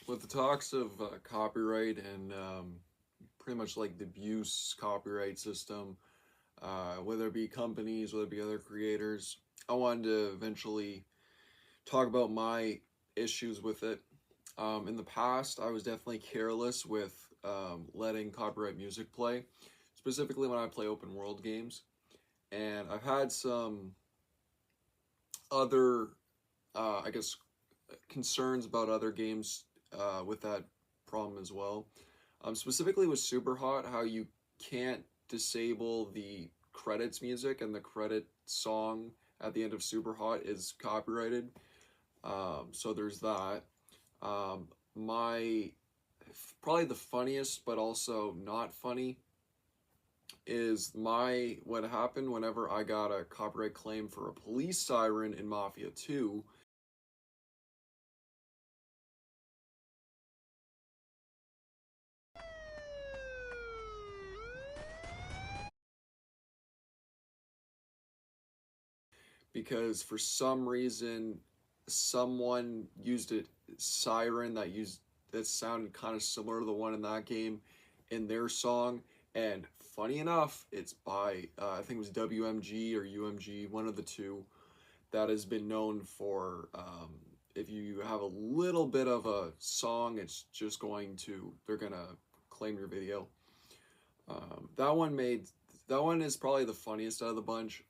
with the talks of copyright and pretty much like the abuse copyright system, whether it be companies, whether it be other creators, I wanted to eventually talk about my issues with it. In the past, I was definitely careless with letting copyright music play, specifically when I play open world games. And I've had some other, I guess, concerns about other games with that problem as well. Specifically with Superhot, how you can't disable the credits music and the credit song at the end of Superhot is copyrighted. So there's that. My probably the funniest, but also not funny, is my what happened whenever I got a copyright claim for a police siren in Mafia 2. Because for some reason someone used a siren that sounded kind of similar to the one in that game in their song, and funny enough it's by I think it was WMG or UMG, one of the two, that has been known for if you have a little bit of a song, it's just they're gonna claim your video. That one is probably the funniest out of the bunch.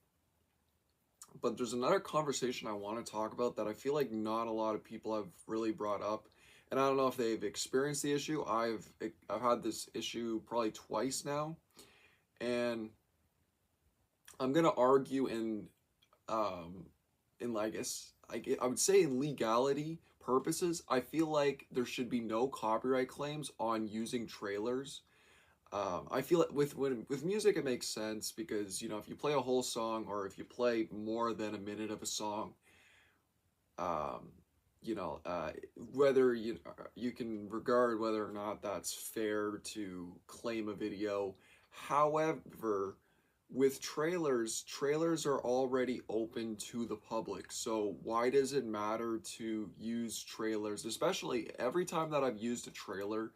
But there's another conversation I want to talk about that I feel like not a lot of people have really brought up. And I don't know if they've experienced the issue. I've had this issue probably twice now. And I'm going to argue in I guess I would say in legality purposes, I feel like there should be no copyright claims on using trailers. I feel like with music it makes sense because if you play a whole song or if you play more than a minute of a song, um, whether you can regard whether or not that's fair to claim a video. However, with trailers are already open to the public. So why does it matter to use trailers? Especially every time that I've used a trailer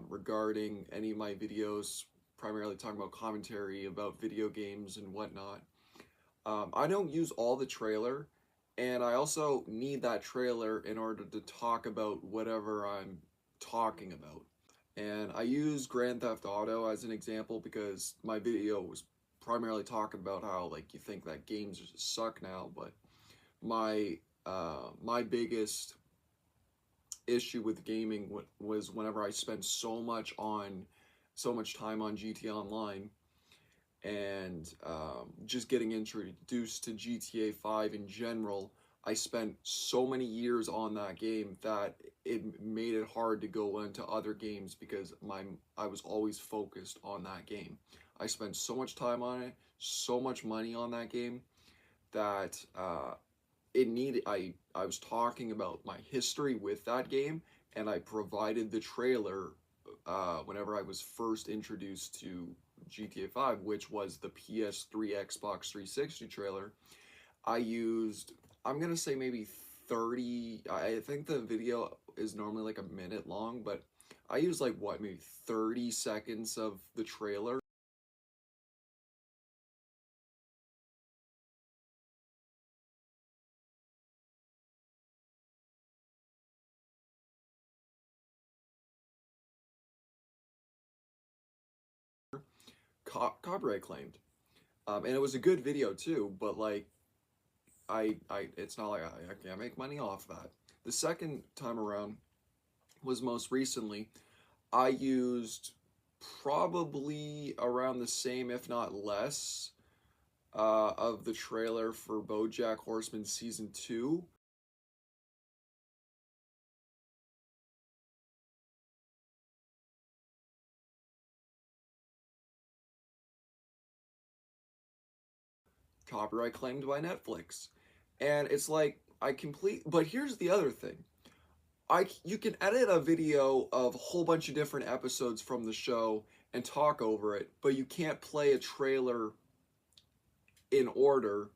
regarding any of my videos, primarily talking about commentary about video games and whatnot. I don't use all the trailer, and I also need that trailer in order to talk about whatever I'm talking about. And I use Grand Theft Auto as an example because my video was primarily talking about how like you think that games just suck now, but my biggest issue with gaming was whenever I spent so much time on GTA Online and just getting introduced to GTA 5 in general. I spent so many years on that game that it made it hard to go into other games because I was always focused on that game. I spent so much time on it, so much money on that game that I was talking about my history with that game, and I provided the trailer whenever I was first introduced to GTA 5, which was the PS3 Xbox 360 trailer. I used, I'm gonna say maybe 30, I think the video is normally like a minute long, but I used like what, maybe 30 seconds of the trailer. Copyright claimed. And it was a good video too, but like it's not like I can't make money off that. The second time around was most recently. I used probably around the same, if not less, of the trailer for BoJack Horseman Season 2. Copyright claimed by Netflix. And it's like, but here's the other thing. You can edit a video of a whole bunch of different episodes from the show and talk over it, but you can't play a trailer in order,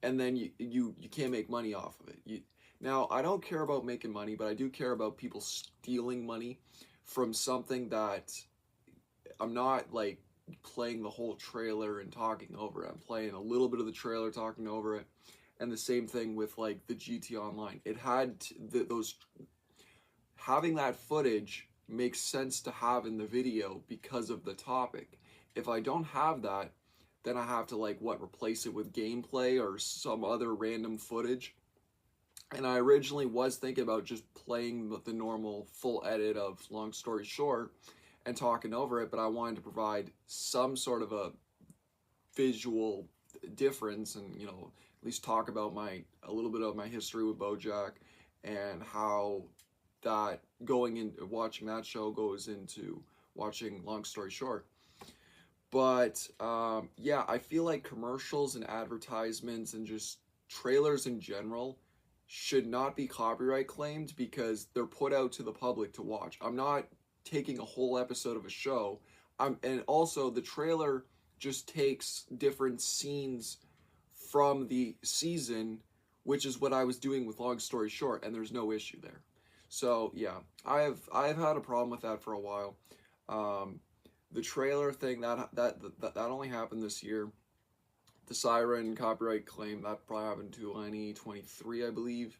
and then you can't make money off of it. Now, I don't care about making money, but I do care about people stealing money from something that I'm not like playing the whole trailer and talking over it. I'm playing a little bit of the trailer, talking over it. And the same thing with like the GT Online. It had those, having that footage makes sense to have in the video because of the topic. If I don't have that, then I have to like what, replace it with gameplay or some other random footage. And I originally was thinking about just playing the normal full edit of Long Story Short and talking over it, but I wanted to provide some sort of a visual difference, and at least talk about my a little bit of my history with BoJack and how that going in watching that show goes into watching Long Story Short. But yeah, I feel like commercials and advertisements and just trailers in general should not be copyright claimed because they're put out to the public to watch. I'm not taking a whole episode of a show. And also the trailer just takes different scenes from the season, which is what I was doing with Long Story Short, and there's no issue there. So yeah, I have had a problem with that for a while. Um, the trailer thing that only happened this year. The Siren copyright claim that probably happened 2023, I believe.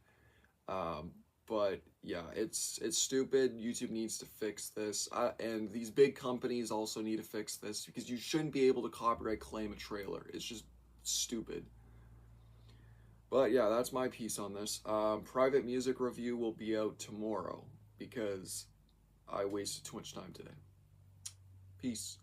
Um, but yeah, it's stupid. YouTube needs to fix this, and these big companies also need to fix this because you shouldn't be able to copyright claim a trailer. It's just stupid. But yeah, that's my piece on this. Private music review will be out tomorrow because I wasted too much time today. Peace.